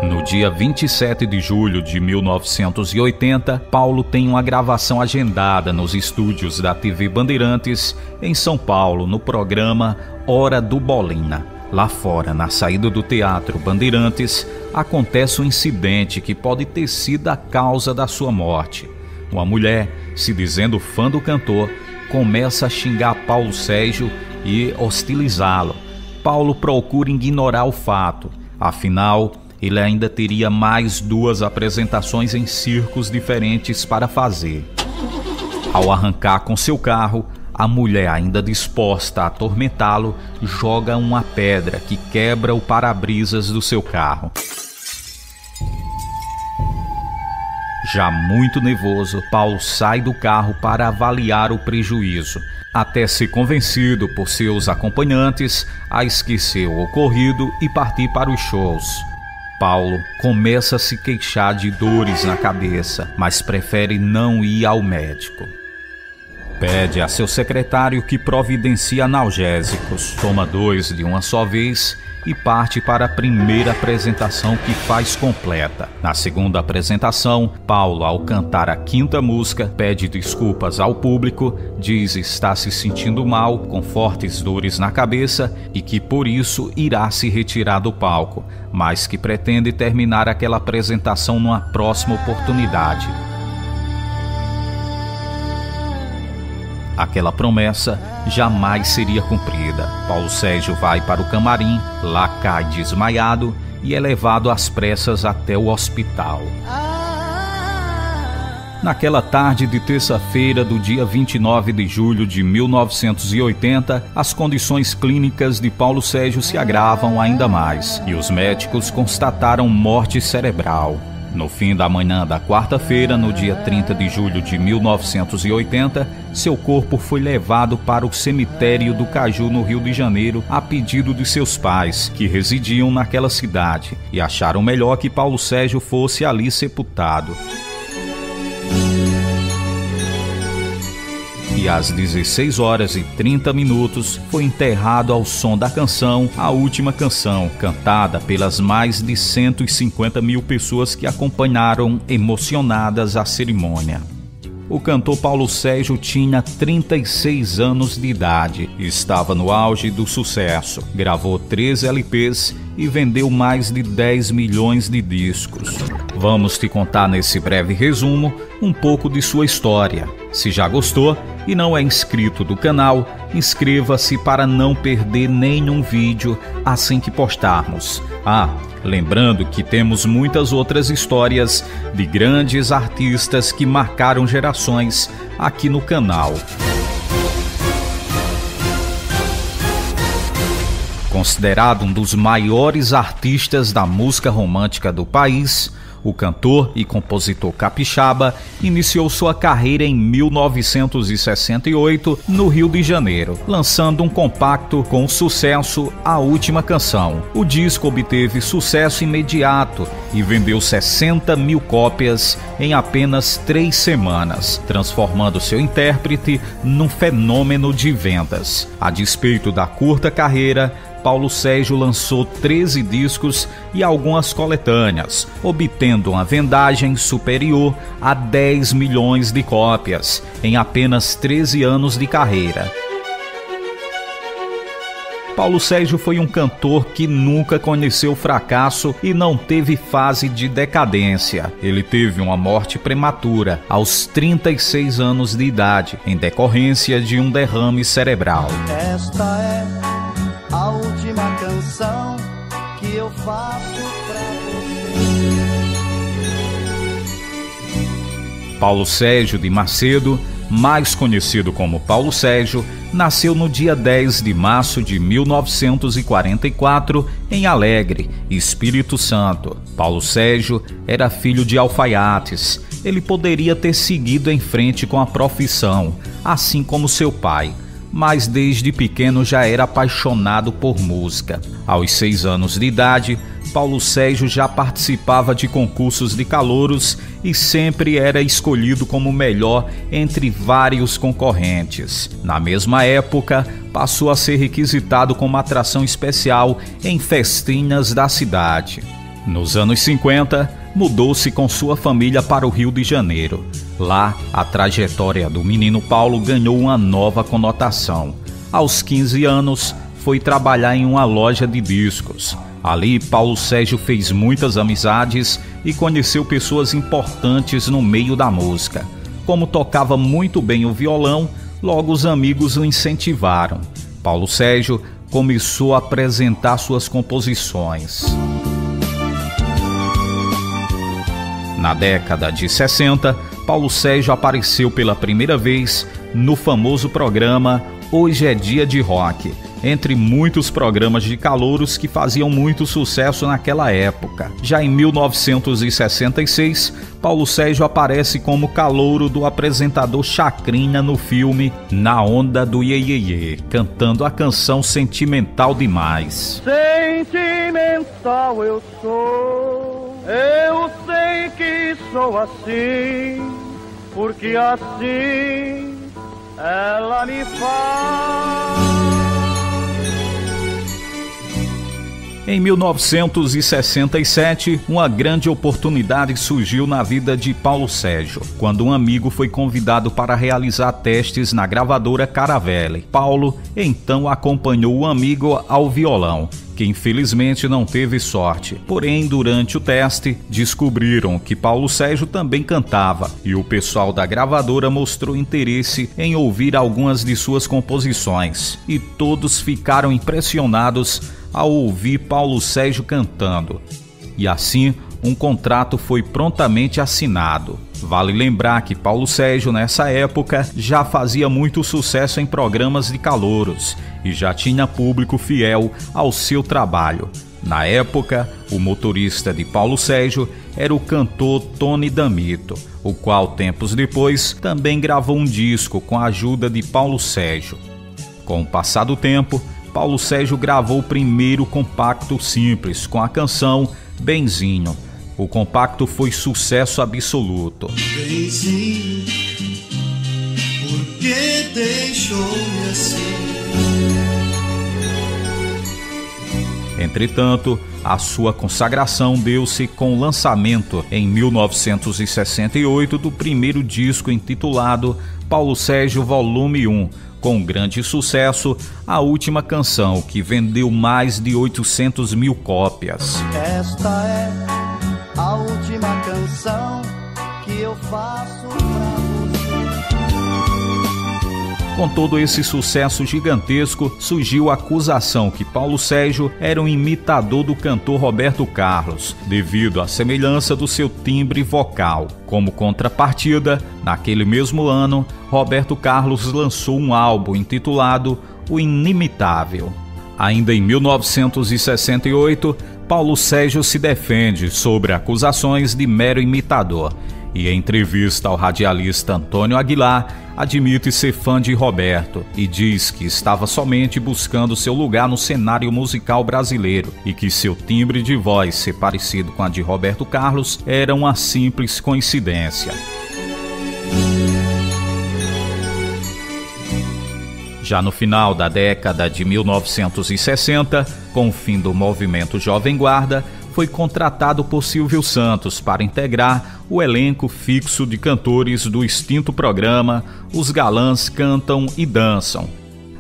No dia 27 de julho de 1980, Paulo tem uma gravação agendada nos estúdios da TV Bandeirantes, em São Paulo, no programa Hora do Bolina. Lá fora, na saída do Teatro Bandeirantes, acontece um incidente que pode ter sido a causa da sua morte. Uma mulher, se dizendo fã do cantor, começa a xingar Paulo Sérgio e hostilizá-lo. Paulo procura ignorar o fato, afinal, ele ainda teria mais 2 apresentações em circos diferentes para fazer. Ao arrancar com seu carro, a mulher, ainda disposta a atormentá-lo, joga uma pedra que quebra o para-brisas do seu carro. Já muito nervoso, Paulo sai do carro para avaliar o prejuízo, até ser convencido por seus acompanhantes a esquecer o ocorrido e partir para os shows. Paulo começa a se queixar de dores na cabeça, mas prefere não ir ao médico. Pede a seu secretário que providencie analgésicos, toma 2 de uma só vez e parte para a primeira apresentação, que faz completa. Na segunda apresentação, Paulo, ao cantar a 5ª música, pede desculpas ao público, diz estar se sentindo mal, com fortes dores na cabeça e que por isso irá se retirar do palco, mas que pretende terminar aquela apresentação numa próxima oportunidade. Aquela promessa jamais seria cumprida. Paulo Sérgio vai para o camarim, lá cai desmaiado e é levado às pressas até o hospital. Naquela tarde de terça-feira do dia 29 de julho de 1980, as condições clínicas de Paulo Sérgio se agravam ainda mais e os médicos constataram morte cerebral. No fim da manhã da quarta-feira, no dia 30 de julho de 1980, seu corpo foi levado para o cemitério do Caju, no Rio de Janeiro, a pedido de seus pais, que residiam naquela cidade, e acharam melhor que Paulo Sérgio fosse ali sepultado. E às 16h30 foi enterrado ao som da canção A Última Canção, cantada pelas mais de 150 mil pessoas que acompanharam emocionadas a cerimônia. O cantor Paulo Sérgio tinha 36 anos de idade e estava no auge do sucesso. Gravou 13 LPs e vendeu mais de 10 milhões de discos. Vamos te contar nesse breve resumo um pouco de sua história. Se já gostou e não é inscrito do canal, inscreva-se para não perder nenhum vídeo assim que postarmos. Lembrando que temos muitas outras histórias de grandes artistas que marcaram gerações aqui no canal. Considerado um dos maiores artistas da música romântica do país, o cantor e compositor capixaba iniciou sua carreira em 1968 no Rio de Janeiro, lançando um compacto com sucesso A Última Canção. O disco obteve sucesso imediato e vendeu 60 mil cópias em apenas 3 semanas, transformando seu intérprete num fenômeno de vendas. A despeito da curta carreira, Paulo Sérgio lançou 13 discos e algumas coletâneas, obtendo uma vendagem superior a 10 milhões de cópias em apenas 13 anos de carreira. Paulo Sérgio foi um cantor que nunca conheceu fracasso e não teve fase de decadência. Ele teve uma morte prematura aos 36 anos de idade, em decorrência de um derrame cerebral. Esta é a última canção que eu faço pra você. Paulo Sérgio de Macedo, mais conhecido como Paulo Sérgio, nasceu no dia 10 de março de 1944 em Alegre, Espírito Santo. Paulo Sérgio era filho de alfaiates. Ele poderia ter seguido em frente com a profissão, assim como seu pai, mas desde pequeno já era apaixonado por música. Aos 6 anos de idade, Paulo Sérgio já participava de concursos de calouros e sempre era escolhido como o melhor entre vários concorrentes. Na mesma época, passou a ser requisitado como atração especial em festinhas da cidade. Nos anos 50, mudou-se com sua família para o Rio de Janeiro. Lá, a trajetória do menino Paulo ganhou uma nova conotação. Aos 15 anos, foi trabalhar em uma loja de discos. Ali, Paulo Sérgio fez muitas amizades e conheceu pessoas importantes no meio da música. Como tocava muito bem o violão, logo os amigos o incentivaram. Paulo Sérgio começou a apresentar suas composições. Na década de 60, Paulo Sérgio apareceu pela primeira vez no famoso programa Hoje é Dia de Rock, entre muitos programas de calouros que faziam muito sucesso naquela época. Já em 1966, Paulo Sérgio aparece como calouro do apresentador Chacrinha no filme Na Onda do Iê Iê Iê, cantando a canção Sentimental Demais. Sentimental eu sou, eu sei que sou assim, porque assim ela me faz. Em 1967, uma grande oportunidade surgiu na vida de Paulo Sérgio, quando um amigo foi convidado para realizar testes na gravadora Caravelle. Paulo então acompanhou o amigo ao violão, que infelizmente não teve sorte. Porém, durante o teste, descobriram que Paulo Sérgio também cantava, e o pessoal da gravadora mostrou interesse em ouvir algumas de suas composições, e todos ficaram impressionados ao ouvir Paulo Sérgio cantando. E assim, um contrato foi prontamente assinado. Vale lembrar que Paulo Sérgio, nessa época, já fazia muito sucesso em programas de calouros e já tinha público fiel ao seu trabalho. Na época, o motorista de Paulo Sérgio era o cantor Tony D'Amito, o qual, tempos depois, também gravou um disco com a ajuda de Paulo Sérgio. Com o passar do tempo, Paulo Sérgio gravou o primeiro compacto simples com a canção Benzinho. O compacto foi sucesso absoluto. Benzinho, por que deixou-me assim? Entretanto, a sua consagração deu-se com o lançamento em 1968 do primeiro disco intitulado Paulo Sérgio Volume 1, com grande sucesso, a última canção, que vendeu mais de 800 mil cópias. Esta é a última canção que eu faço pra você. Com todo esse sucesso gigantesco, surgiu a acusação que Paulo Sérgio era um imitador do cantor Roberto Carlos, devido à semelhança do seu timbre vocal. Como contrapartida, naquele mesmo ano, Roberto Carlos lançou um álbum intitulado O Inimitável. Ainda em 1968, Paulo Sérgio se defende sobre acusações de mero imitador e, em entrevista ao radialista Antônio Aguilar, admite ser fã de Roberto e diz que estava somente buscando seu lugar no cenário musical brasileiro e que seu timbre de voz ser parecido com a de Roberto Carlos era uma simples coincidência. Já no final da década de 1960, com o fim do movimento Jovem Guarda, foi contratado por Silvio Santos para integrar o elenco fixo de cantores do extinto programa Os Galãs Cantam e Dançam.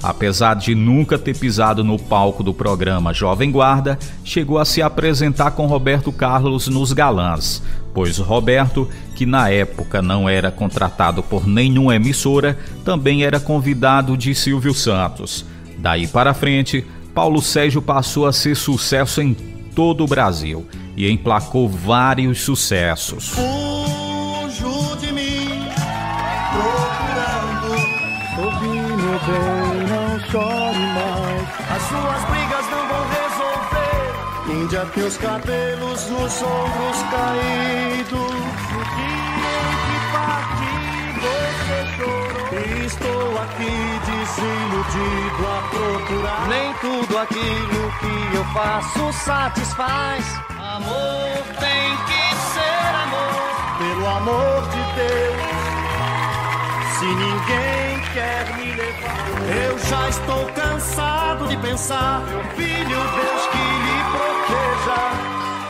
Apesar de nunca ter pisado no palco do programa Jovem Guarda, chegou a se apresentar com Roberto Carlos nos Galãs, pois Roberto, que na época não era contratado por nenhuma emissora, também era convidado de Silvio Santos. Daí para frente, Paulo Sérgio passou a ser sucesso em todo o Brasil e emplacou vários sucessos. Fujo de mim, procurando. Ouvi, meu bem, não chore mais. As suas brigas não vão resolver. Índia, teus cabelos nos ombros caídos. No dia em que parti, você chorou. Estou aqui desiludido a procurar. Nem tudo aquilo que eu faço satisfaz. Amor tem que ser amor. Pelo amor de Deus, se ninguém quer me levar, Eu já estou cansado de pensar. meu filho, Deus que lhe proteja.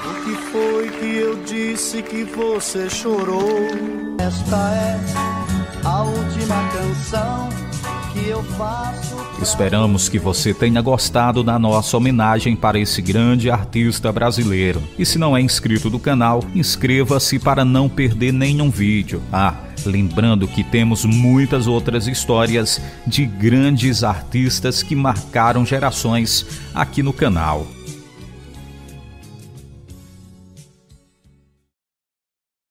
O que eu disse que você chorou. Esta é a última canção que eu faço. Esperamos que você tenha gostado da nossa homenagem para esse grande artista brasileiro. E se não é inscrito do canal, inscreva-se para não perder nenhum vídeo. Lembrando que temos muitas outras histórias de grandes artistas que marcaram gerações aqui no canal.